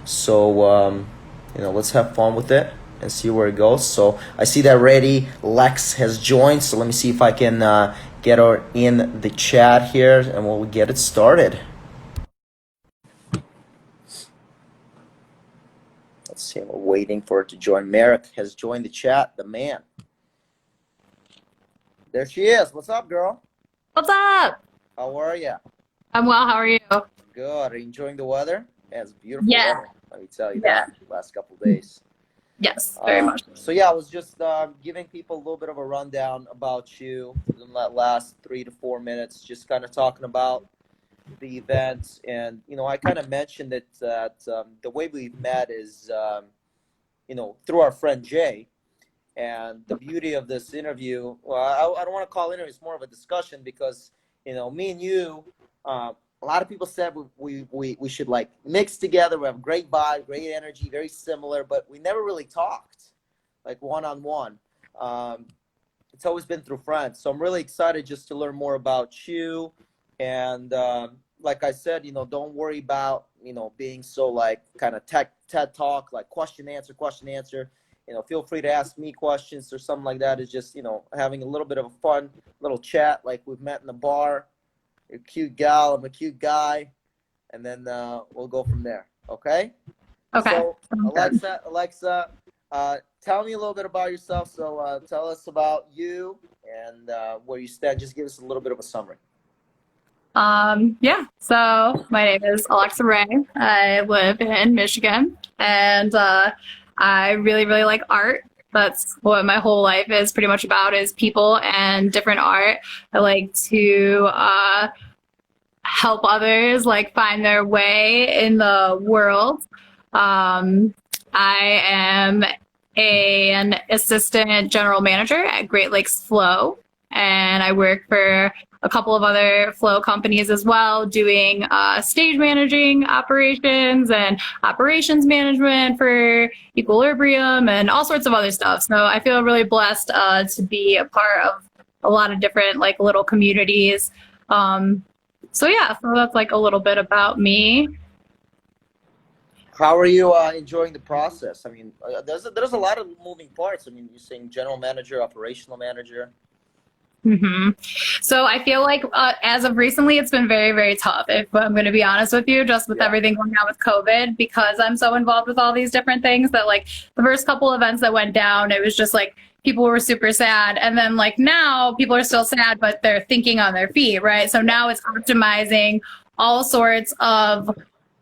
So, let's have fun with it and see where it goes. So I see that already Lex has joined. So let me see if I can get her in the chat here and we'll get it started. Let's see, we're waiting for her to join. Merrick has joined the chat, the man. There she is. What's up, girl? What's up? How are you? I'm well. How are you? Good. Are you enjoying the weather? Yeah, it's beautiful Yeah. weather. Let me tell you Yeah. that. Last couple of days. Yes, very much. So yeah, I was just giving people a little bit of a rundown about you in that last 3 to 4 minutes, just kind of talking about the event. And I kind of mentioned it that the way we've met is through our friend Jay. And the beauty of this interview, well, I don't want to call it interview, it's more of a discussion because me and you, a lot of people said we should like mix together. We have great vibe, great energy, very similar, but we never really talked like one-on-one. It's always been through friends. So I'm really excited just to learn more about you. And like I said, don't worry about, being so like kind of TED talk, like question, answer. Feel free to ask me questions or something like that. It's just, having a little bit of a fun little chat like we've met in the bar. You're a cute gal, I'm a cute guy. And then we'll go from there. Okay? Okay. So, Sounds good. Alexa, tell me a little bit about yourself. So tell us about you and where you stand. Just give us a little bit of a summary. Yeah. So my name is Alexa Ray. I live in Michigan, and I really, really like art. That's what my whole life is pretty much about, is people and different art. I like to help others like find their way in the world. I am an assistant general manager at Great Lakes Flow, and I work for a couple of other flow companies as well, doing stage managing operations and operations management for Equilibrium and all sorts of other stuff. So I feel really blessed to be a part of a lot of different like little communities. So yeah, so that's like a little bit about me. How are you enjoying the process? I mean, there's a lot of moving parts. I mean, you're saying general manager, operational manager. So I feel like as of recently, it's been very, very tough. If I'm going to be honest with you, just with Yeah. everything going on with COVID, because I'm so involved with all these different things that like the first couple events that went down, it was just like people were super sad. And then like now people are still sad, but they're thinking on their feet, right? So now it's optimizing all sorts of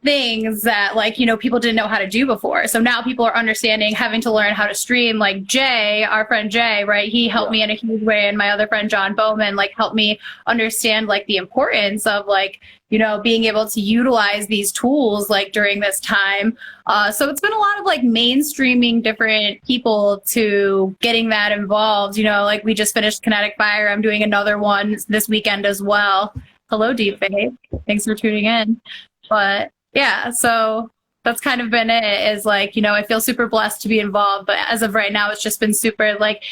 things that like people didn't know how to do before. So now people are understanding, having to learn how to stream. Like Jay, our friend Jay, right, he helped Yeah. me in a huge way, and my other friend John Bowman like helped me understand like the importance of like being able to utilize these tools like during this time. So it's been a lot of like mainstreaming different people to getting that involved. Like we just finished Kinetic Fire, I'm doing another one this weekend as well. Hello, Deepfake, thanks for tuning in. But yeah, so that's kind of been it, is like, I feel super blessed to be involved, but as of right now, it's just been super like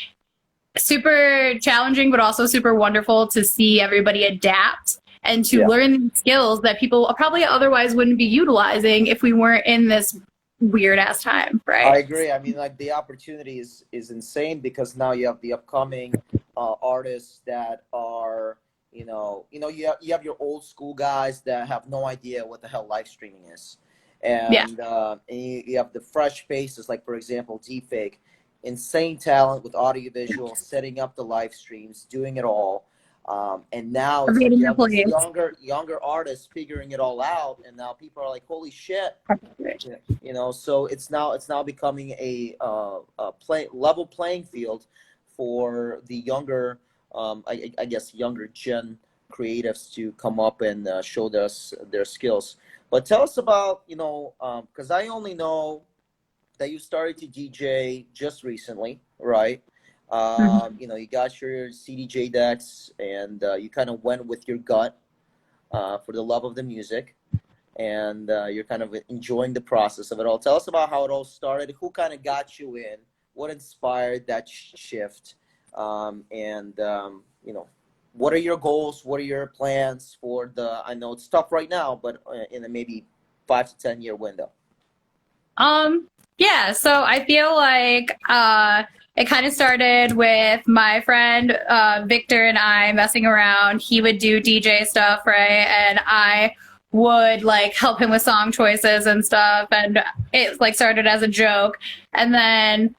super challenging, but also super wonderful to see everybody adapt and to Yeah. learn these skills that people probably otherwise wouldn't be utilizing if we weren't in this weird ass time, I right? agree. I mean, like the opportunity is insane because now you have the upcoming artists that are, you have your old school guys that have no idea what the hell live streaming is, Yeah. and you have the fresh faces, like for example, Deepfake, insane talent with audio visual, setting up the live streams, doing it all. And now it's like Reading you your have these please. younger artists figuring it all out, and now people are like, "Holy shit!" Yeah, so it's now becoming a level playing field for the younger, I guess younger gen creatives to come up and show us their skills. But tell us about because I only know that you started to DJ just recently, right? Mhm. You got your CDJ decks and you kind of went with your gut for the love of the music and you're kind of enjoying the process of it all. Tell us about how it all started. Who kind of got you in? What inspired that shift? And what are your goals? What are your plans for the? I know it's tough right now, but in a maybe 5 to 10 year window. Yeah, so I feel like it kind of started with my friend Victor and I messing around. He would do DJ stuff, right? And I would like help him with song choices and stuff. And it like started as a joke. And then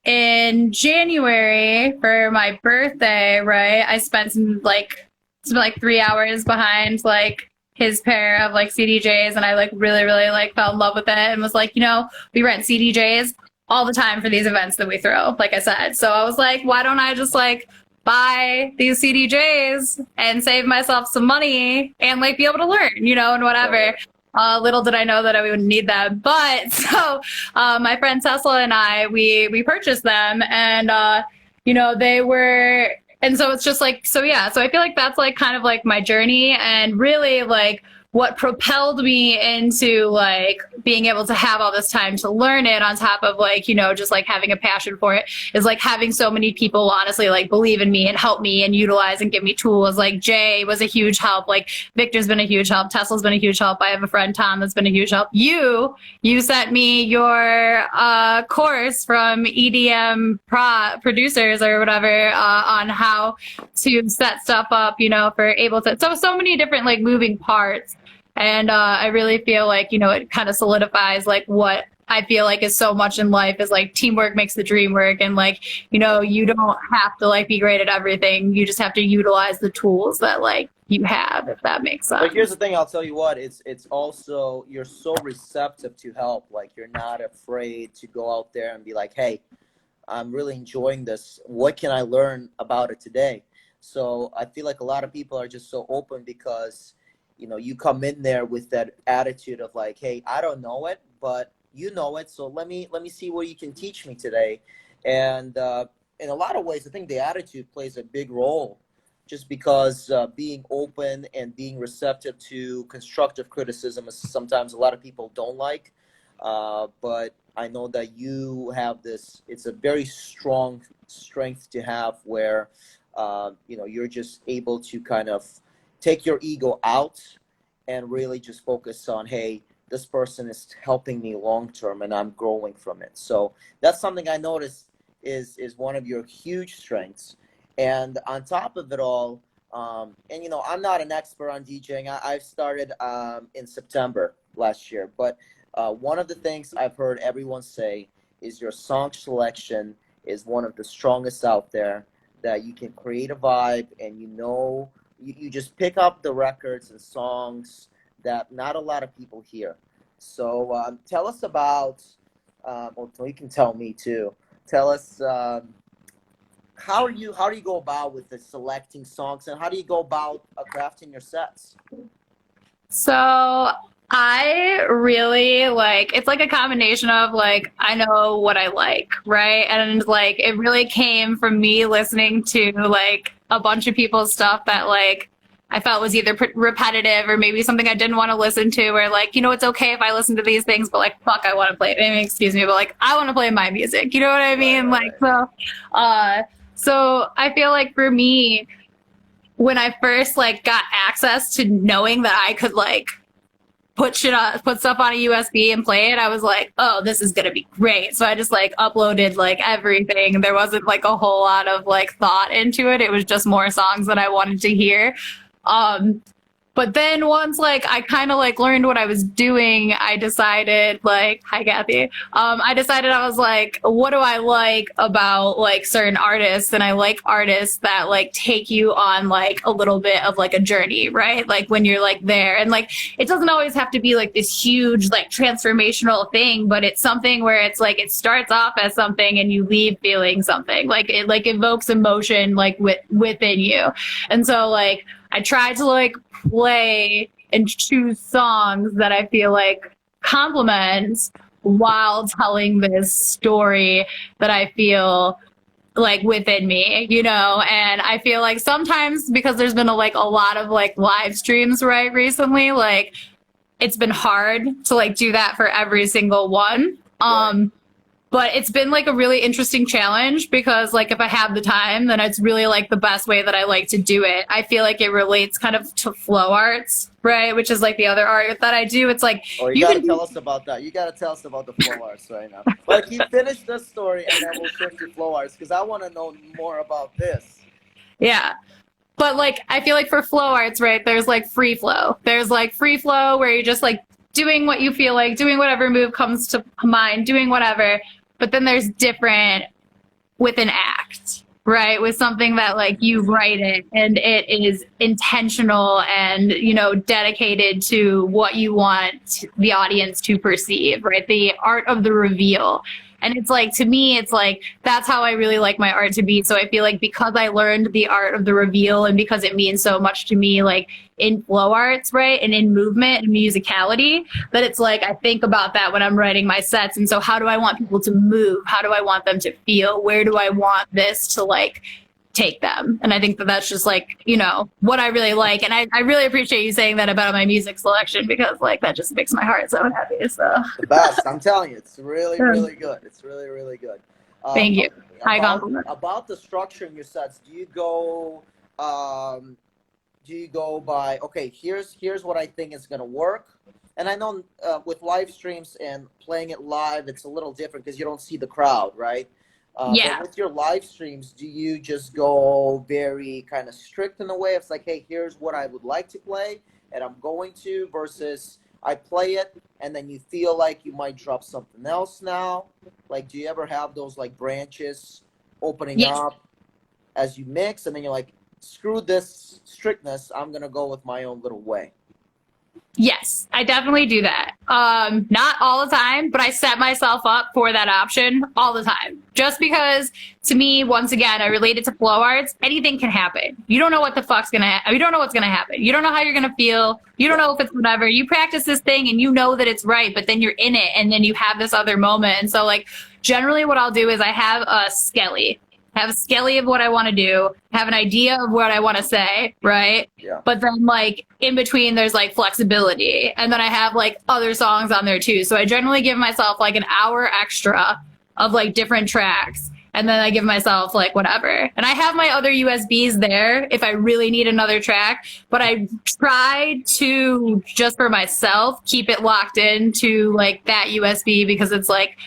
in January for my birthday, right, I spent like 3 hours behind like his pair of like CDJs, and I like really like fell in love with it and was like, we rent CDJs all the time for these events that we throw, like I said. So I was like, why don't I just like buy these CDJs and save myself some money and like be able to learn, and whatever. Little did I know that I would need them. But so my friend Tesla and I, we purchased them, and they were, and so it's just like, so yeah, so I feel like that's like kind of like my journey, and really like what propelled me into like being able to have all this time to learn it, on top of like, just like having a passion for it, is like having so many people honestly like believe in me and help me and utilize and give me tools. Like Jay was a huge help. Like Victor's been a huge help. Tesla's been a huge help. I have a friend, Tom, that's been a huge help. You sent me your course from EDM producers or whatever on how to set stuff up, for able to, so many different like moving parts. And I really feel like, it kind of solidifies like what I feel like is so much in life is like teamwork makes the dream work. And like, you don't have to like be great at everything. You just have to utilize the tools that like you have, if that makes sense. But here's the thing, I'll tell you what, it's also, you're so receptive to help. Like you're not afraid to go out there and be like, hey, I'm really enjoying this. What can I learn about it today? So I feel like a lot of people are just so open because you come in there with that attitude of like, hey, I don't know it, but you know it, so let me see what you can teach me today. And in a lot of ways, I think the attitude plays a big role, just because being open and being receptive to constructive criticism is sometimes a lot of people don't like. But I know that you have this, it's a very strong strength to have where, you're just able to kind of take your ego out and really just focus on, hey, this person is helping me long term and I'm growing from it. So that's something I noticed is one of your huge strengths. And on top of it all, and I'm not an expert on DJing. I've started in September last year, but one of the things I've heard everyone say is your song selection is one of the strongest out there, that you can create a vibe and you just pick up the records and songs that not a lot of people hear. So tell us about, or you can tell me too. Tell us how do you go about with the selecting songs, and how do you go about crafting your sets? So I really like, it's like a combination of like, I know what I like, right? And like, it really came from me listening to like a bunch of people's stuff that like I felt was either repetitive or maybe something I didn't want to listen to, or like, it's okay if I listen to these things, but like, fuck, I want to play, I mean, excuse me, but like, I want to play my music. You know what I mean? Right. Like, so I feel like for me, when I first like got access to knowing that I could like put stuff on a USB and play it, I was like, oh, this is gonna be great. So I just like uploaded like everything. There wasn't like a whole lot of like thought into it. It was just more songs that I wanted to hear. But then once like I kind of like learned what I was doing, I decided like, hi Kathy. I decided, I was like, what do I like about like certain artists? And I like artists that like take you on like a little bit of like a journey, right? Like when you're like there, and like it doesn't always have to be like this huge like transformational thing, but it's something where it's like it starts off as something and you leave feeling something. Like it like evokes emotion like within you. And so like I tried to like play and choose songs that I feel like complement while telling this story that I feel like within me, and I feel like sometimes, because there's been a lot of like live streams right recently, like it's been hard to like do that for every single one. But it's been like a really interesting challenge because like if I have the time, then it's really like the best way that I like to do it. I feel like it relates kind of to flow arts, right? Which is like the other art that I do. It's like Oh, you gotta tell us about that. You gotta tell us about the flow arts right now. Like, you finish this story, and then we'll shift to flow arts because I want to know more about this. Yeah. But like I feel like for flow arts, right, there's like free flow. There's like free flow where you're just like doing what you feel like, doing whatever move comes to mind, doing whatever. But then there's different with an act, right? With something that like you write it and it is intentional and, you know, dedicated to what you want the audience to perceive, right? The art of the reveal. And it's like, to me, it's like, that's how I really like my art to be. So I feel like because I learned the art of the reveal and because it means so much to me, like in flow arts, right? And in movement and musicality, that it's like, I think about that when I'm writing my sets. And so how do I want people to move? How do I want them to feel? Where do I want this to like take them? And I think that that's just like, you know, what I really like. And I really appreciate you saying that about my music selection because like that just makes my heart so happy. So The best. I'm telling you, it's really, really good. It's really, really good. Thank you. High About, compliment. about the structure in your sets, do you go by, okay, here's what I think is gonna work? And I know with live streams and playing it live, it's a little different because you don't see the crowd, right? Yeah. But with your live streams, do you just go very kind of strict in a way? It's like, hey, here's what I would like to play, and I'm going to, versus I play it, and then you feel like you might drop something else now? Like, do you ever have those, like, branches opening Yes. up as you mix, and then you're like, screw this strictness, I'm going to go with my own little way? Yes, I definitely do that. Not all the time, but I set myself up for that option all the time. Just because, to me, once again, I relate it to flow arts. Anything can happen. You don't know what the fuck's gonna happen. You don't know what's gonna happen. You don't know how you're gonna feel. You don't know if it's whatever. You practice this thing and you know that it's right, but then you're in it and then you have this other moment. And so, like, generally what I'll do is I have a skelly. Have a skelly of what I want to do, have an idea of what I want to say, right? Yeah. But then like in between there's like flexibility. And then I have like other songs on there too. So I generally give myself like an hour extra of like different tracks. And then I give myself like whatever. And I have my other USBs there if I really need another track. But I try to, just for myself, keep it locked into like that USB because it's like,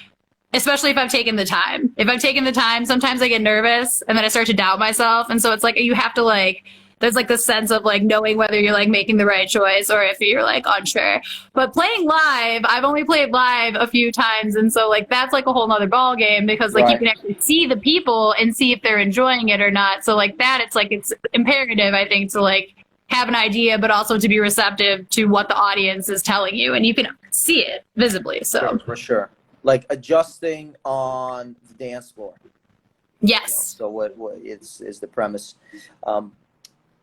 especially if I've taken the time. If I've taken the time, sometimes I get nervous and then I start to doubt myself. And so it's like, you have to like, there's like this sense of like knowing whether you're like making the right choice or if you're like unsure. But playing live, I've only played live a few times. And so like, that's like a whole nother ball game because like Right. you can actually see the people and see if they're enjoying it or not. So like that, it's like, it's imperative, I think, to like have an idea, but also to be receptive to what the audience is telling you. And you can see it visibly. So For sure. Like adjusting on the dance floor. yes. So what is the premise?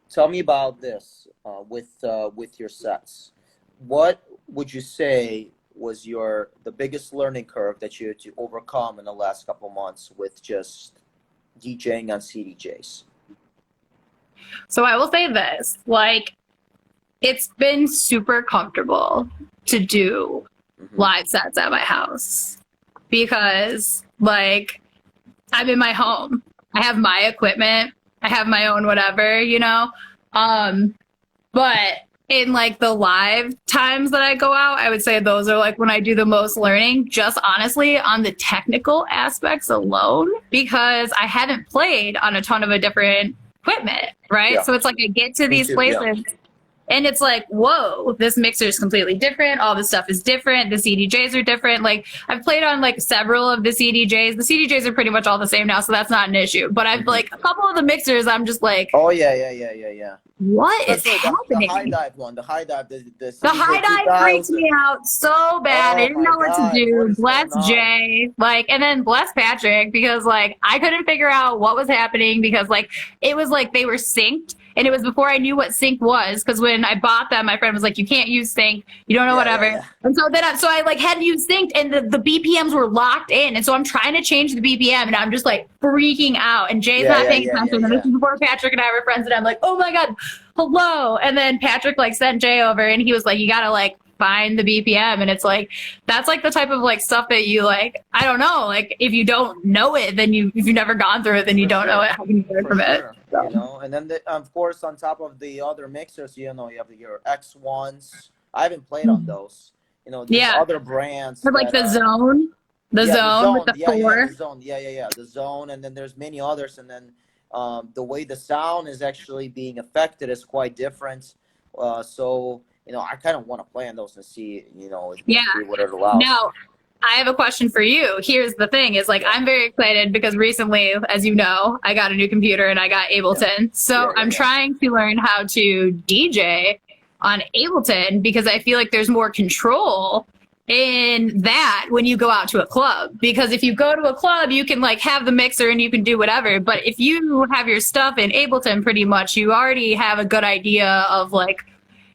Tell me about this with your sets. What would you say was the biggest learning curve that you had to overcome in the last couple months with just DJing on CDJs? So I will say this, like, it's been super comfortable to do live sets at my house because like I'm in my home. I have my equipment. I have my own whatever, you know? But in like the live times that I go out, I would say those are like when I do the most learning, just honestly on the technical aspects alone, because I haven't played on a ton of a different equipment, right? Yeah. So it's like I get to these too, places and it's like, whoa, this mixer is completely different. All the stuff is different. The CDJs are different. Like I've played on like several of the CDJs. The CDJs are pretty much all the same now, so that's not an issue. But I've like a couple of the mixers, I'm just like, Oh yeah. what is Especially happening? the high dive one. The high dive. The The high dive freaks me out so bad. Oh I didn't my know what God, to do. what is Bless going on? Jay, like, and then bless Patrick because like I couldn't figure out what was happening because like it was like they were synced. And it was before I knew what sync was, because when I bought them, my friend was like, "You can't use sync. You don't know whatever." Yeah. And so then, I like had to use sync, and the BPMs were locked in. And so I'm trying to change the BPM, and I'm just like freaking out. And Jay's not paying attention. And this is before Patrick and I were friends, and I'm like, "Oh my God, hello!" And then Patrick like sent Jay over, and he was like, "You gotta like find the BPM. And it's like, that's like the type of like stuff that you like, I don't know, like if you don't know it, then if you've never gone through it, then you For don't know sure. it. How can you learn For from it? sure. You So, know, and then of course on top of the other mixers, you know, you have your X1s. I haven't played on those. You know, there's yeah. other brands Or like that the zone, the yeah, the zone with zone. the Yeah, the four. zone. Yeah, the zone, and then there's many others, and then the way the sound is actually being affected is quite different. So you know, I kind of want to play on those and see, you know, Yeah. see what it allows. Now, I have a question for you. Here's the thing is like Yeah, I'm very excited because recently, as you know, I got a new computer and I got yeah, Ableton. So I'm yeah. trying to learn how to DJ on Ableton because I feel like there's more control in that when you go out to a club. Because if you go to a club, you can like have the mixer and you can do whatever. But if you have your stuff in Ableton pretty much, you already have a good idea of like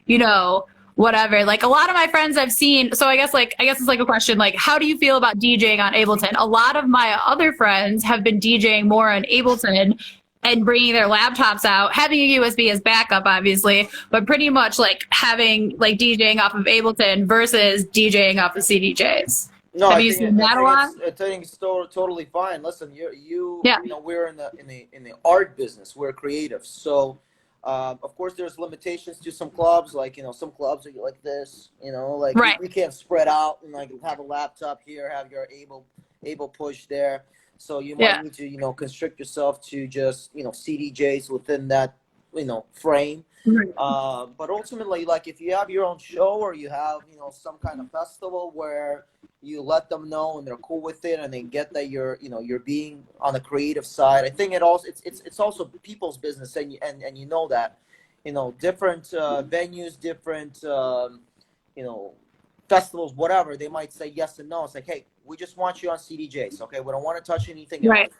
you know, whatever. Like a lot of my friends I've seen, so I guess it's like a question like how do you feel about DJing on Ableton? A lot of my other friends have been DJing more on Ableton and bringing their laptops out, having a USB as backup obviously, but pretty much like having like DJing off of Ableton versus DJing off of CDJs. No, Have you seen that a lot? I think it's totally fine. Listen, Yeah. you know, we're in the art business. We're creative, so of course there's limitations to some clubs. Like you know, some clubs are like this. You know, like Right. we can't spread out and like have a laptop here, have your able push there. So you might Yeah. need to you know constrict yourself to just you know CDJs within that you know frame. Right. But ultimately, like if you have your own show or you have, you know, some kind of festival where you let them know and they're cool with it and they get that you're, you know, you're being on the creative side. I think it's also people's business and you know that, you know, different venues, different you know, festivals, whatever. They might say yes and no. It's like, hey, we just want you on CDJs, okay? We don't want to touch anything else. Right.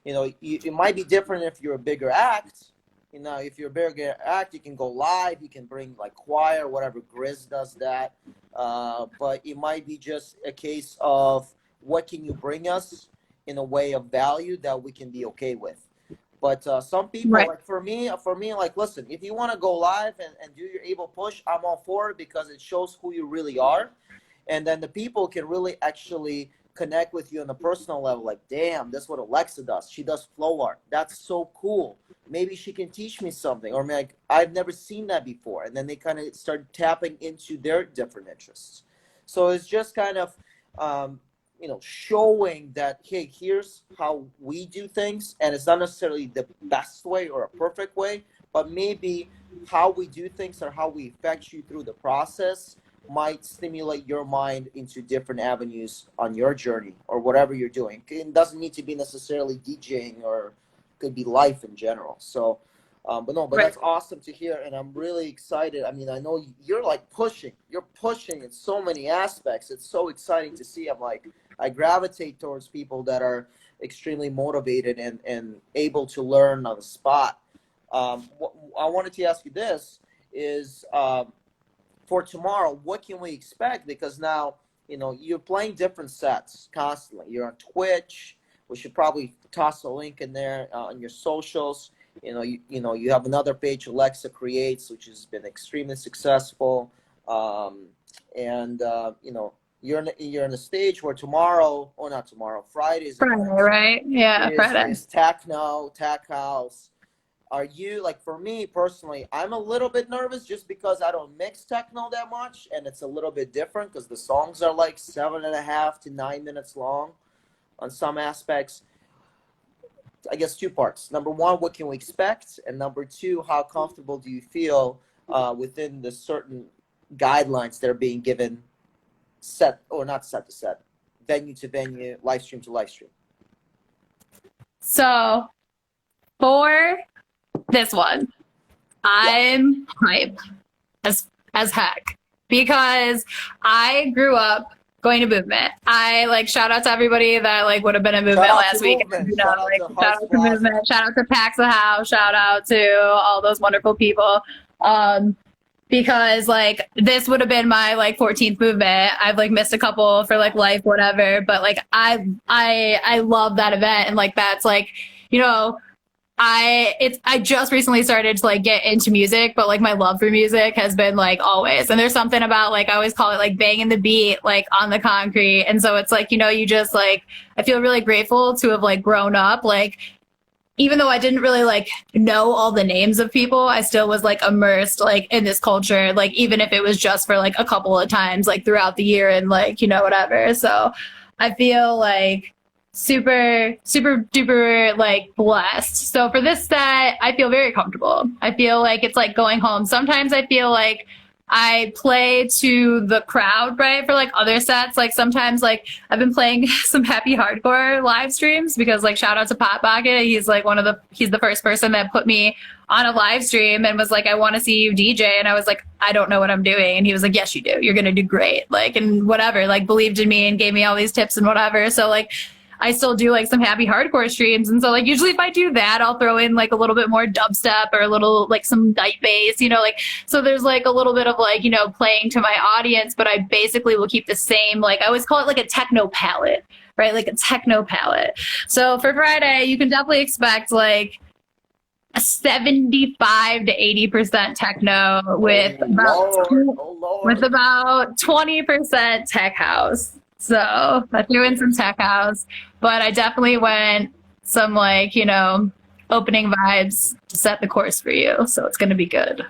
You know, it might be different if you're a bigger act. You know, if you're a bigger act, you can go live. You can bring like choir, whatever. Grizz does that. But it might be just a case of what can you bring us in a way of value that we can be okay with. But some people, Right. like for me, like listen, if you want to go live and do your able push, I'm all for it because it shows who you really are, and then the people can really actually connect with you on a personal level. Like, damn, that's what Alexa does. She does flow art. That's so cool. Maybe she can teach me something, or like I've never seen that before. And then they kind of start tapping into their different interests. So it's just kind of, you know, showing that hey, here's how we do things, and it's not necessarily the best way or a perfect way, but maybe how we do things or how we affect you through the process might stimulate your mind into different avenues on your journey or whatever you're doing. It doesn't need to be necessarily DJing or could be life in general. So, but no, but Right. that's awesome to hear, and I'm really excited. I mean, I know you're like you're pushing in so many aspects. It's so exciting to see. I'm like, I gravitate towards people that are extremely motivated and able to learn on the spot. I wanted to ask you this is for tomorrow, what can we expect? Because now, you know, you're playing different sets constantly. You're on Twitch. We should probably toss a link in there on your socials. You know, you have another page, Alexa Creates, which has been extremely successful. And you know, you're in a stage where tomorrow, or not tomorrow, Friday's Friday, event right? Yeah, Friday. is techno, tech house. Are you like for me personally? I'm a little bit nervous just because I don't mix techno that much, and it's a little bit different because the songs are like 7.5 to 9 minutes long on some aspects. I guess two parts. Number one, what can we expect? And number two, how comfortable do you feel within the certain guidelines that are being given, set or not set to set, venue to venue, live stream to live stream? So for this one, Yeah. I'm hyped as heck because I grew up going to movement. I like shout out to everybody that like would have been at movement Shout out to last week. Movement. You know, Shout out like to shout Hearts out to Plaza. movement. Shout out to Pax the House. Shout out to all those wonderful people. Because like this would have been my like 14th movement. I've like missed a couple for like life, whatever. But like I love that event and like that's like you know I just recently started to like get into music, but like my love for music has been like always. And there's something about like I always call it like banging the beat like on the concrete. And so it's like, you just like I feel really grateful to have like grown up. Like even though I didn't really like know all the names of people, I still was like immersed like in this culture, like even if it was just for like a couple of times like throughout the year and like, whatever. So I feel like super duper like blessed. So for this set, I feel very comfortable. I feel like it's like going home. Sometimes I feel like I play to the crowd, right? For like other sets, like sometimes like I've been playing some happy hardcore live streams because like shout out to Pot Bucket. He's like he's the first person that put me on a live stream and was like, I want to see you DJ. And I was like, I don't know what I'm doing. And he was like, yes, you do. You're going to do great. Like, and whatever, like believed in me and gave me all these tips and whatever. So like, I still do like some happy hardcore streams. And so like usually if I do that, I'll throw in like a little bit more dubstep or a little like some night bass, like so there's like a little bit of like, playing to my audience, but I basically will keep the same, like I always call it like a techno palette, right? Like a techno palette. So for Friday, you can definitely expect like a 75 to 80% techno with with about 20% tech house. So I'm doing some tech house, but I definitely went some like, opening vibes to set the course for you. So it's going to be good.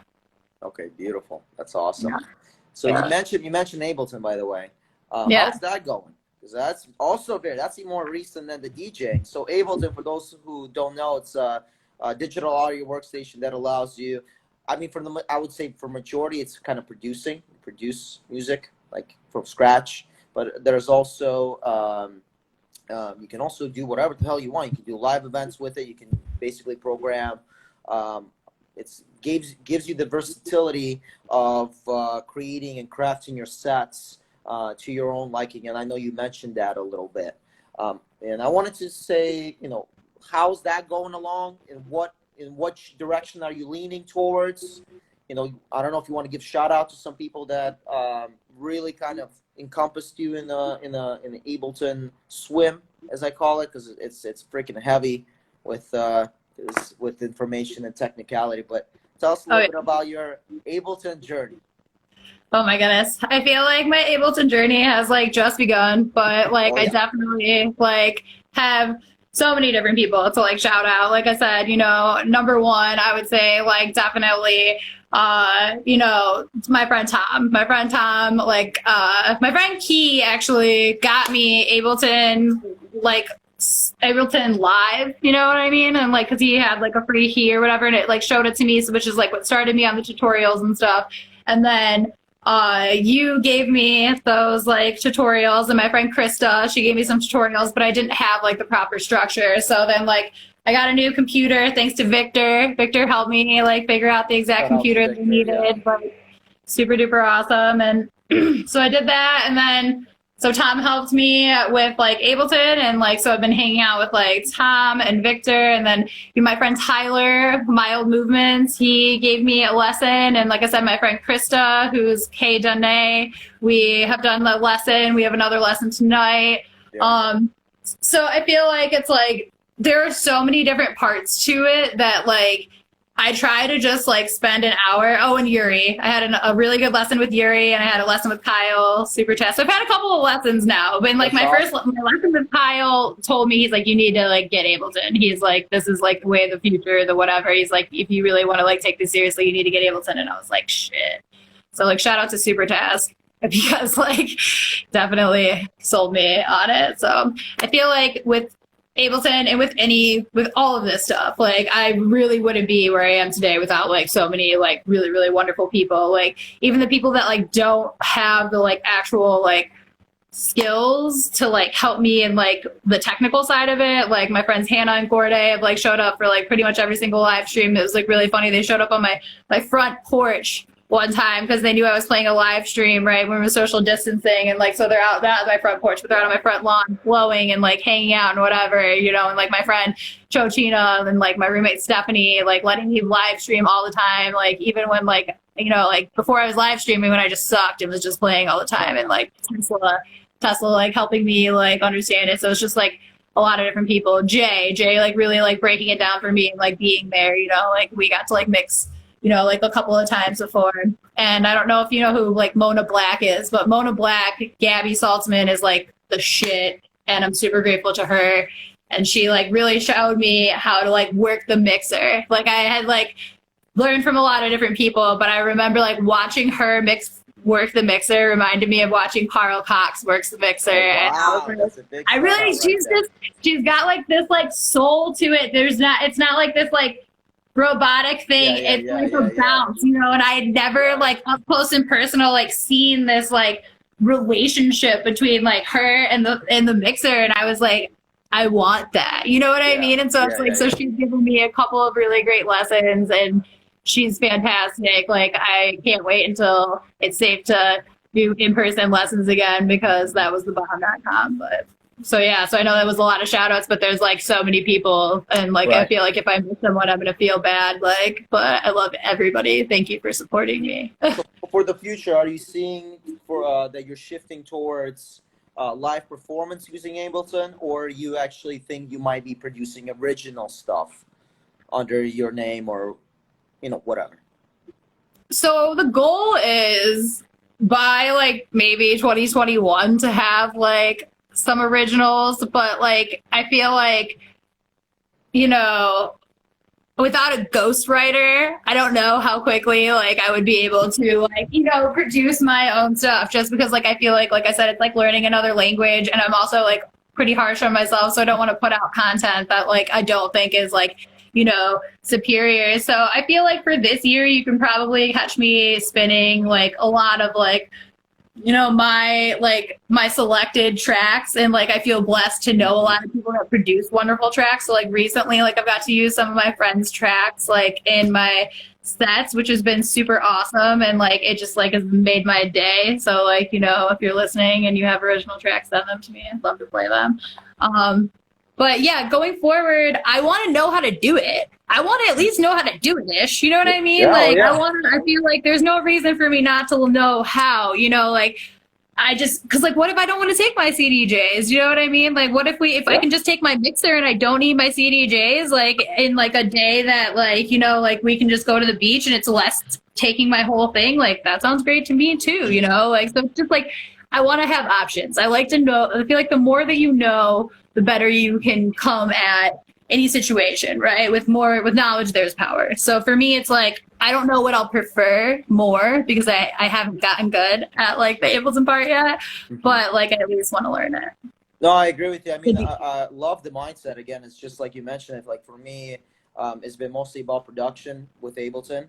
Okay, beautiful. That's awesome. Yeah. So you mentioned Ableton, by the way. Yeah. How's that going? Because that's also that's even more recent than the DJing. So Ableton, for those who don't know, it's a digital audio workstation that allows you. I mean, I would say for majority, it's kind of produce music like from scratch. But there's also you can also do whatever the hell you want. You can do live events with it. You can basically program. It gives you the versatility of creating and crafting your sets to your own liking. And I know you mentioned that a little bit. And I wanted to say, how's that going along? In what direction are you leaning towards? I don't know if you want to give shout out to some people that really kind of encompassed you in the Ableton swim, as I call it, because it's freaking heavy with information and technicality. But tell us a little bit about your Ableton journey. Oh my goodness. I feel like my Ableton journey has like just begun, but like I definitely like have so many different people to like shout out. Like I said, number one, I would say like definitely my friend Tom. My friend Tom, like my friend Key actually got me Ableton Live, you know what I mean? And like, cause he had like a free key or whatever, and it like showed it to me, which is like what started me on the tutorials and stuff. And then you gave me those like tutorials, and my friend Krista, she gave me some tutorials, but I didn't have like the proper structure. So then like I got a new computer thanks to Victor. Victor helped me like figure out the exact computer that I needed. Like super duper awesome. And so I did that, and then so Tom helped me with like Ableton, and like so I've been hanging out with like Tom and Victor, and then my friend Tyler, Mild Movements, he gave me a lesson, and like I said, my friend Krista, who's Kay Dunay, we have done the lesson. We have another lesson tonight. Yeah. So I feel like it's like there are so many different parts to it that like I try to just like spend an hour. Oh, and Yuri. I had a really good lesson with Yuri, and I had a lesson with Kyle, super test. So I've had a couple of lessons now. But like my lesson with Kyle told me, he's like, you need to like get Ableton. He's like, this is like the way of the future, the whatever. He's like, if you really want to like take this seriously, you need to get Ableton. And I was like, shit. So like shout out to Super Task because like definitely sold me on it. So I feel like with Ableton and with all of this stuff, like I really wouldn't be where I am today without like so many like really, really wonderful people. Like even the people that like don't have the like actual like skills to like help me in like the technical side of it. Like my friends Hannah and Corday have like showed up for like pretty much every single live stream. It was like really funny. They showed up on my front porch one time because they knew I was playing a live stream, right, when we were social distancing, and like so they're out on my front porch, but they're out on my front lawn blowing and like hanging out and whatever, and like my friend Chochina and like my roommate Stephanie like letting me live stream all the time, like even when like like before I was live streaming when I just sucked and was just playing all the time, and like Tesla like helping me like understand it. So it's just like a lot of different people. Jay, like really like breaking it down for me and like being there, you know, like we got to like mix, you know, like a couple of times before. And I don't know if you know who like Mona Black is, but Mona Black, Gabby Saltzman is like the shit. And I'm super grateful to her. And she like really showed me how to like work the mixer. Like I had like learned from a lot of different people, but I remember like watching her work the mixer reminded me of watching Carl Cox works the mixer. Oh, And wow, that's a big I shout really, out right there. she's got like this like soul to it. It's not like this like robotic thing. It's like a Yeah. bounce, you know, and I had never like up close and personal like seen this like relationship between like her and the mixer. And I was like, I want that. You know what I mean? And so it's like, so she's given me a couple of really great lessons and she's fantastic. Like I can't wait until it's safe to do in-person lessons again because that was the bomb.com. But so yeah, so I know that was a lot of shout outs, but there's like so many people and like I feel like if I miss someone I'm gonna feel bad. Like, but I love everybody. Thank you for supporting me. So for the future, are you seeing for that you're shifting towards live performance using Ableton, or you actually think you might be producing original stuff under your name or whatever? So the goal is by like maybe 2021 to have like some originals, but like I feel like, you know, without a ghostwriter, I don't know how quickly like I would be able to like, you know, produce my own stuff just because like I feel like I said, it's like learning another language and I'm also like pretty harsh on myself. So I don't want to put out content that like I don't think is like, you know, superior. So I feel like for this year, you can probably catch me spinning like a lot of like, you know, my selected tracks. And like I feel blessed to know a lot of people that produce wonderful tracks. So like recently, like I've got to use some of my friends' tracks like in my sets, which has been super awesome. And like it just like has made my day. So like, you know, if you're listening and you have original tracks, send them to me. I'd love to play them. But yeah, going forward, I want to know how to do it. I want to at least know how to do it ish. You know what I mean? Yeah, Like yeah. I feel like there's no reason for me not to know how, you know, like cause like, what if I don't want to take my CDJs? You know what I mean? Like, what if I can just take my mixer and I don't need my CDJs, like in like a day that like, you know, like we can just go to the beach and it's less taking my whole thing. Like that sounds great to me too, you know, like, so it's just like, I want to have options. I like to know, I feel like the more that you know, the better you can come at any situation, right? With knowledge, there's power. So for me, it's like, I don't know what I'll prefer more because I haven't gotten good at like the Ableton part yet, but like I at least want to learn it. No, I agree with you. I mean, I love the mindset. Again, it's just like you mentioned it. Like for me, it's been mostly about production with Ableton,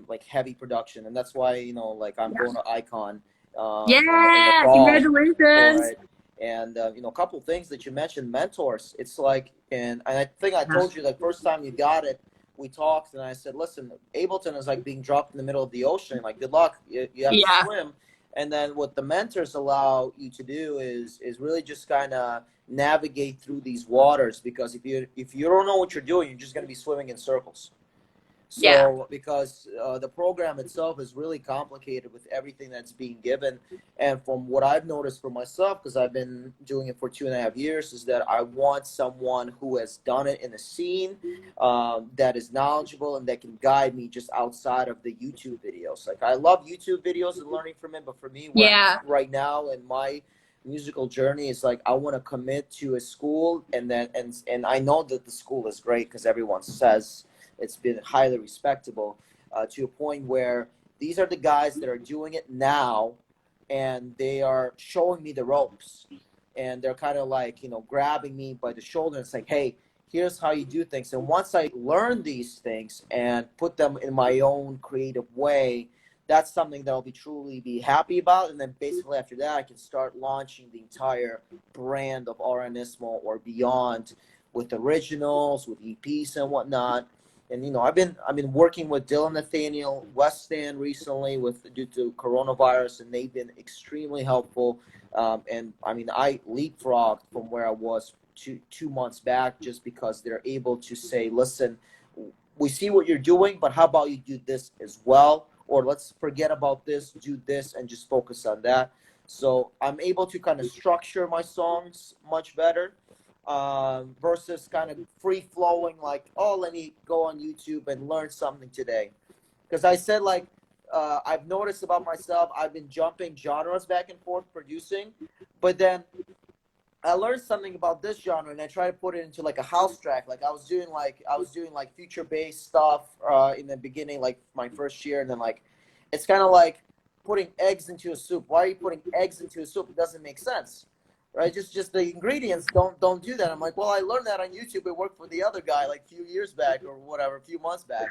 like heavy production, and that's why like I'm going to Icon in the Yeah, fall for congratulations. it. And a couple things that you mentioned, mentors. It's like, and I think I told you the first time you got it, we talked, and I said, listen, Ableton is like being dropped in the middle of the ocean. Like, good luck. You have to swim. And then what the mentors allow you to do is really just kind of navigate through these waters, because if you don't know what you're doing, you're just going to be swimming in circles. So because the program itself is really complicated with everything that's being given, and from what I've noticed for myself, because I've been doing it for 2.5 years, is that I want someone who has done it in the scene, that is knowledgeable and that can guide me just outside of the YouTube videos. Like I love YouTube videos and learning from it, but for me, right now in my musical journey, is like I want to commit to a school, and I know that the school is great because everyone says it's been highly respectable, to a point where these are the guys that are doing it now, and they are showing me the ropes, and they're kind of like grabbing me by the shoulder and saying, hey, here's how you do things. And once I learn these things and put them in my own creative way, that's something that I'll truly be happy about. And then basically after that, I can start launching the entire brand of Ismo or beyond, with originals, with EPs and whatnot. And I've been working with Dylan Nathaniel, West Stand recently due to coronavirus, and they've been extremely helpful. And I leapfrogged from where I was 2 months back, just because they're able to say, listen, we see what you're doing, but how about you do this as well? Or let's forget about this, do this, and just focus on that. So I'm able to kind of structure my songs much better. versus kind of free flowing, like, oh, let me go on YouTube and learn something today. Because I said, like, I've noticed about myself, I've been jumping genres back and forth producing, but then I learned something about this genre and I try to put it into like a house track. Like I was doing like future based stuff in the beginning, like my first year, and then like it's kind of like putting eggs into a soup. Why are you putting eggs into a soup? It doesn't make sense, right? Just the ingredients don't do that. I'm like, well, I learned that on YouTube. It worked for the other guy like a few years back or whatever, a few months back.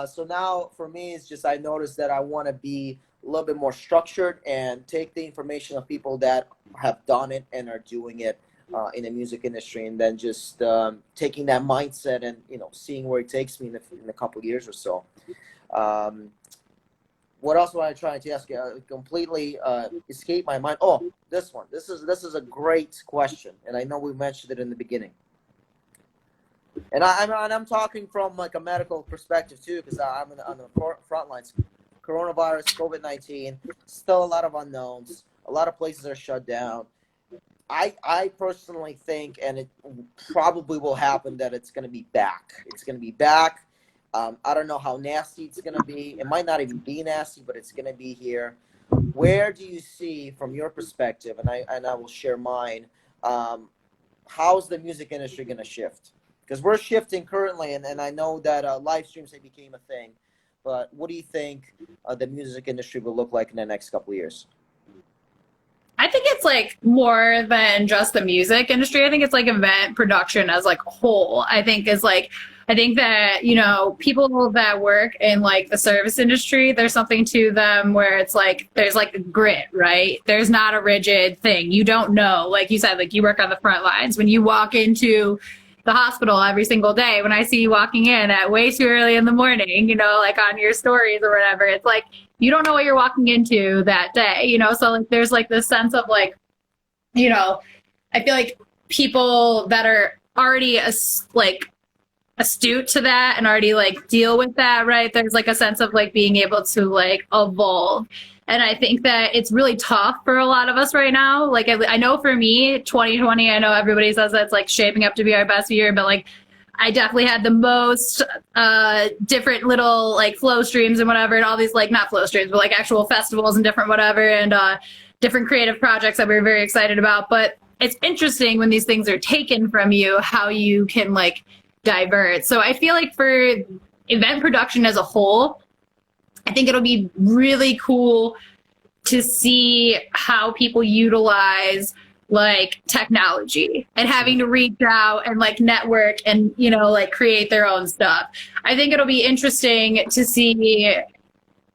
So now for me, it's just I noticed that I want to be a little bit more structured and take the information of people that have done it and are doing it in the music industry, and then just taking that mindset and seeing where it takes me in a couple of years or so. Um, what else was I trying to ask you? Completely escaped my mind. Oh, this one. This is a great question, and I know we mentioned it in the beginning. And I'm talking from like a medical perspective too, because I'm on the front lines. Coronavirus, COVID-19, still a lot of unknowns. A lot of places are shut down. I personally think, and it probably will happen, that it's going to be back. It's going to be back. I don't know how nasty it's going to be. It might not even be nasty, but it's going to be here. Where do you see, from your perspective, and I will share mine, how's the music industry going to shift? Because we're shifting currently, and I know that live streams have became a thing. But what do you think the music industry will look like in the next couple of years? I think it's like more than just the music industry. I think it's like event production as like a whole. I think that, people that work in like the service industry, there's something to them where it's like, there's like a grit, right? There's not a rigid thing. You don't know, like you said, like you work on the front lines. When you walk into the hospital every single day, when I see you walking in at way too early in the morning, like on your stories or whatever, it's like, you don't know what you're walking into that day, so like there's like this sense of like, I feel like people that are already astute to that and already like deal with that, right? There's like a sense of like being able to like evolve. And I think that it's really tough for a lot of us right now. Like I know for me, 2020, I know everybody says that's like shaping up to be our best year, but like I definitely had the most different little like flow streams and whatever, and all these like not flow streams, but like actual festivals and different whatever, and different creative projects that we were very excited about. But it's interesting when these things are taken from you, how you can like divert. So I feel like for event production as a whole, I think it'll be really cool to see how people utilize like technology and having to reach out and like network and like create their own stuff. I think it'll be interesting to see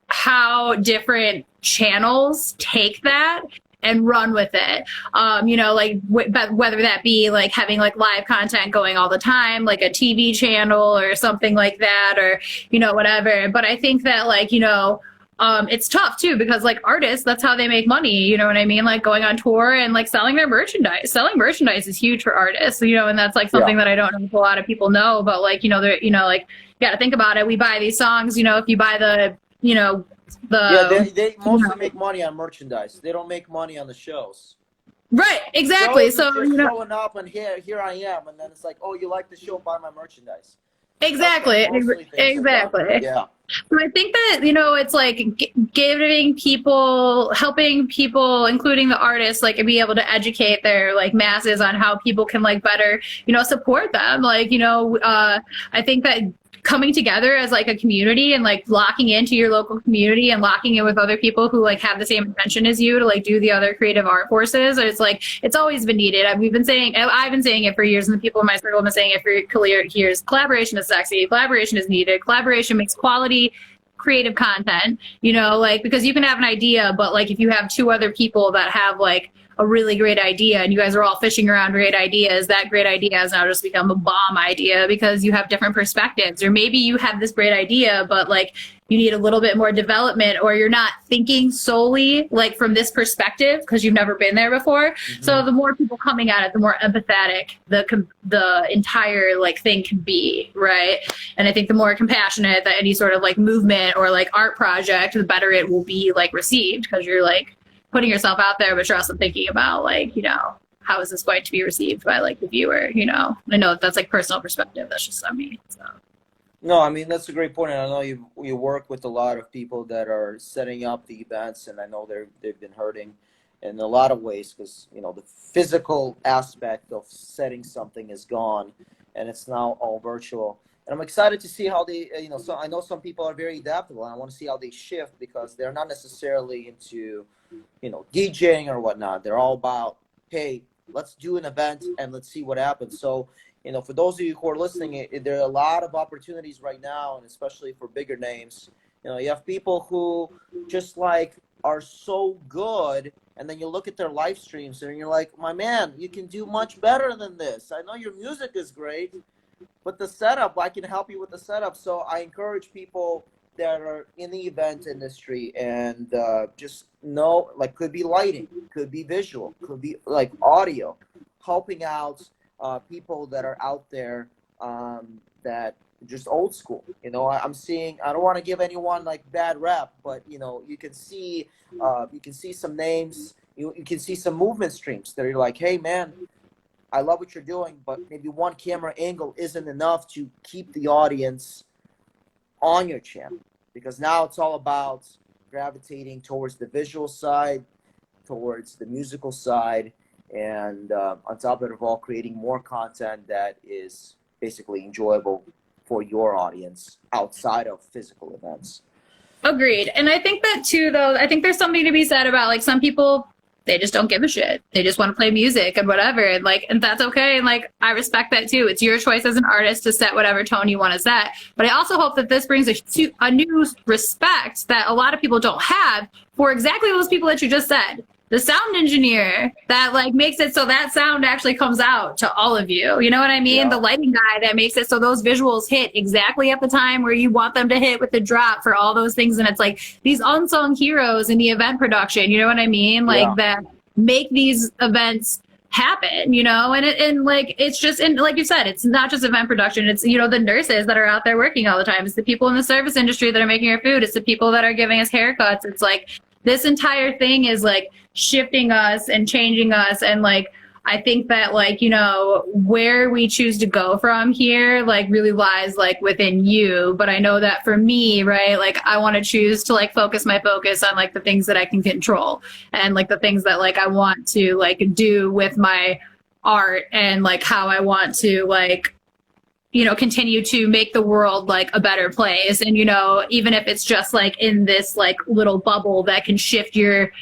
how different channels take that and run with it. Whether that be like having like live content going all the time, like a TV channel or something like that, or whatever. But I think that like it's tough too, because like artists, that's how they make money. You know what I mean? Like going on tour and like selling their merchandise. Selling merchandise is huge for artists, and that's like something that I don't know if a lot of people know, but like, they're, like you got to think about it. We buy these songs, if you buy they mostly make money on merchandise. They don't make money on the shows. Right, exactly. Shows so just showing up and here I am, and then it's like, oh, you like the show? Buy my merchandise. Exactly. Exactly. Yeah. So I think that, it's like helping people, including the artists, like be able to educate their like masses on how people can like better, support them. Like, I think that coming together as like a community and like locking into your local community and locking in with other people who like have the same intention as you to like do the other creative art forces, it's like it's always been needed. I've been saying it for years, and the people in my circle have been saying it for years. Collaboration is sexy. Collaboration is needed. Collaboration makes quality creative content, because you can have an idea, but like if you have two other people that have like a really great idea and you guys are all fishing around great ideas, that great idea has now just become a bomb idea because you have different perspectives. Or maybe you have this great idea, but like you need a little bit more development, or you're not thinking solely like from this perspective because you've never been there before. Mm-hmm. So the more people coming at it, the more empathetic the entire like thing can be, right? And I think the more compassionate that any sort of like movement or like art project, the better it will be like received, because you're like putting yourself out there, but you're also thinking about like, how is this going to be received by like the viewer, you know? I know that's like personal perspective. That's just on me. So. No, I mean, that's a great point. And I know you work with a lot of people that are setting up the events, and I know they've been hurting in a lot of ways because, you know, the physical aspect of setting something is gone, and it's now all virtual. And I'm excited to see how they, you know, so I know some people are very adaptable, and I want to see how they shift because they're not necessarily into, you know, DJing or whatnot. They're all about, hey, let's do an event and let's see what happens. So, you know, for those of you who are listening, there are a lot of opportunities right now, and especially for bigger names. You know, you have people who just like are so good, and then you look at their live streams and you're like, my man, you can do much better than this. I know your music is great, but the setup, I can help you with the setup. So I encourage people that are in the event industry and just know, like, could be lighting, could be visual, could be like audio, helping out people that are out there that just old school. You know, I'm seeing, I don't want to give anyone like bad rap, but you know, you can see some names, you can see some movement streams that are like, hey man, I love what you're doing, but maybe one camera angle isn't enough to keep the audience on your channel, because now it's all about gravitating towards the visual side, towards the musical side, and on top of it all, creating more content that is basically enjoyable for your audience outside of physical events. Agreed. And I think that too, though, I think there's something to be said about like some people, they just don't give a shit. They just want to play music and whatever. And like, and that's okay. And like, I respect that too. It's your choice as an artist to set whatever tone you want to set. But I also hope that this brings a new respect that a lot of people don't have for exactly those people that you just said. The sound engineer that like makes it so that sound actually comes out to all of you. You know what I mean? Yeah. The lighting guy that makes it so those visuals hit exactly at the time where you want them to hit with the drop for all those things. And it's like these unsung heroes in the event production, you know what I mean? Like that make these events happen, you know, and like it's just, and like you said, it's not just event production, it's, you know, the nurses that are out there working all the time, it's the people in the service industry that are making our food, it's the people that are giving us haircuts. It's like this entire thing is like shifting us and changing us. And like I think that like, you know, where we choose to go from here like really lies like within you. But I know that for me, right, like I want to choose to like focus my focus on like the things that I can control and like the things that like I want to like do with my art and like how I want to like, you know, continue to make the world like a better place. And, you know, even if it's just like in this like little bubble that can shift your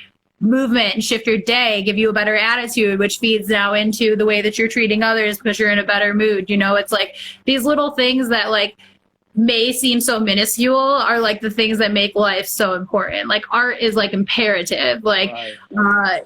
movement and shift your day, give you a better attitude, which feeds now into the way that you're treating others because you're in a better mood. You know, it's like these little things that like may seem so minuscule are like the things that make life so important. Like art is like imperative, like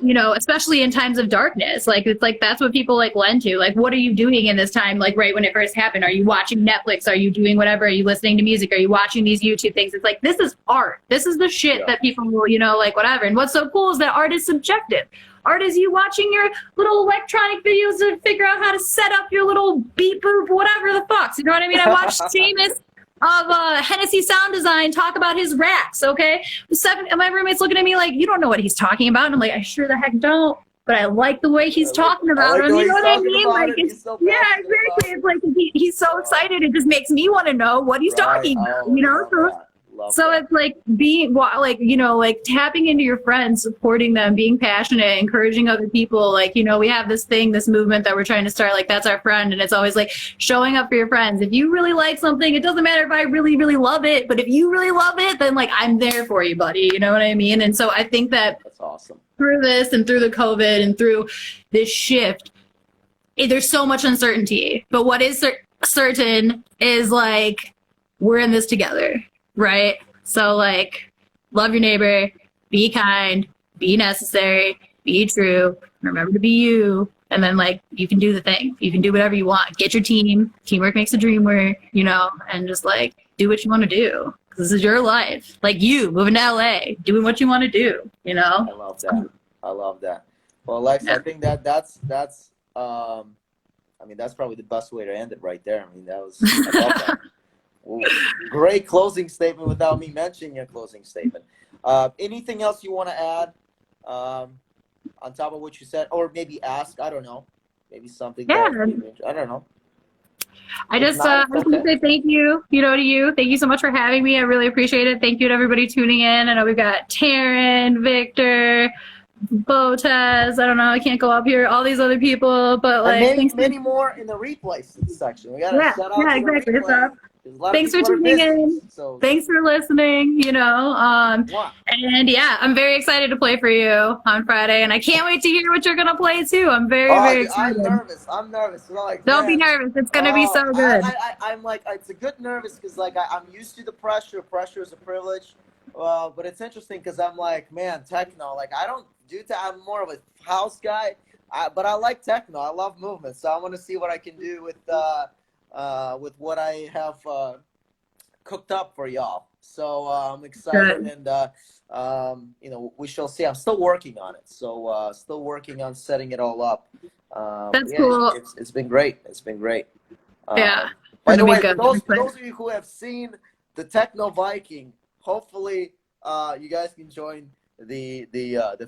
you know, especially in times of darkness. Like it's like that's what people like lend to. Like what are you doing in this time, like right when it first happened? Are you watching Netflix? Are you doing whatever? Are you listening to music? Are you watching these YouTube things? It's like this is art. This is the shit that people will, you know, like whatever. And what's so cool is that art is subjective. Art is you watching your little electronic videos to figure out how to set up your little beat boop, whatever the fuck. You know what I mean? I watched Seamus of Hennessy Sound Design talk about his racks, okay? My roommate's looking at me like, you don't know what he's talking about. And I'm like, I sure the heck don't. But I like the way he's talking about him. You know what I mean? Like, it's, yeah, exactly. It's like he's so excited. It just makes me want to know what he's talking about, you know? So it's like being like, you know, like tapping into your friends, supporting them, being passionate, encouraging other people. Like, you know, we have this thing, this movement that we're trying to start, like that's our friend. And it's always like showing up for your friends. If you really like something, it doesn't matter if I really, really love it, but if you really love it, then like I'm there for you, buddy. You know what I mean? And so I think that that's awesome. Through this and through the COVID and through this shift, there's so much uncertainty. But what is certain is like we're in this together. Right? So like love your neighbor, be kind, be necessary, be true, remember to be you, and then like you can do the thing. You can do whatever you want. Get your team. Teamwork makes the dream work, you know, and just like do what you want to do. Because this is your life. Like you moving to LA, doing what you want to do, you know? I love that. I love that. Well, Alex, I think that's I mean that's probably the best way to end it right there. I mean I love that. Ooh, great closing statement without me mentioning your closing statement. Anything else you want to add? on top of what you said, or maybe ask. I don't know. Maybe something Yeah. that I don't know. I If just, not, I it's just want okay. to say thank you, to you. Thank you so much for having me. I really appreciate it. Thank you to everybody tuning in. I know we've got Taryn, Victor, Botez. I don't know. I can't go up here. All these other people, but And like, many, thanks. many more in the replay section. We gotta Yeah, shout out yeah, to the exactly. replay. So Because a lot of thanks for people are tuning busy. in. So, Thanks for listening. mwah. And yeah, I'm very excited to play for you on Friday, and I can't wait to hear what you're gonna play too. I'm very, Oh, very dude, I'm excited. nervous. I'm nervous. So, like, Don't be man. nervous. It's gonna be so Oh, good. I'm like, it's a good nervous because like I'm used to the pressure. Pressure is a privilege. But it's interesting because I'm like, man, techno. Like I don't do that. I'm more of a house guy. But I like techno. I love movement. So I want to see what I can do with what I have cooked up for y'all. So I'm excited, Good. and we shall see. I'm still working on it. So still working on setting it all up. That's Yeah, cool. it's been great. It's been great. Yeah, Um, by gonna the be way, good. for those of you who have seen the Techno Viking, hopefully you guys can join the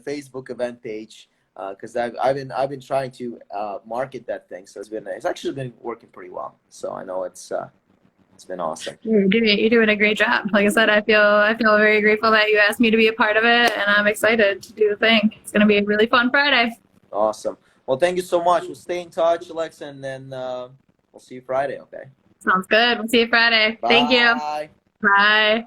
Facebook event page because I've been trying to market that thing. So it's actually been working pretty well. So I know it's been awesome. You're doing a great job. Like I said, I feel very grateful that you asked me to be a part of it, and I'm excited to do the thing. It's gonna be a really fun Friday. Awesome. Well, thank you so much. We'll stay in touch, Alexa, and then we'll see you Friday. Okay. Sounds good. We'll see you Friday. Thank you. Bye. Bye.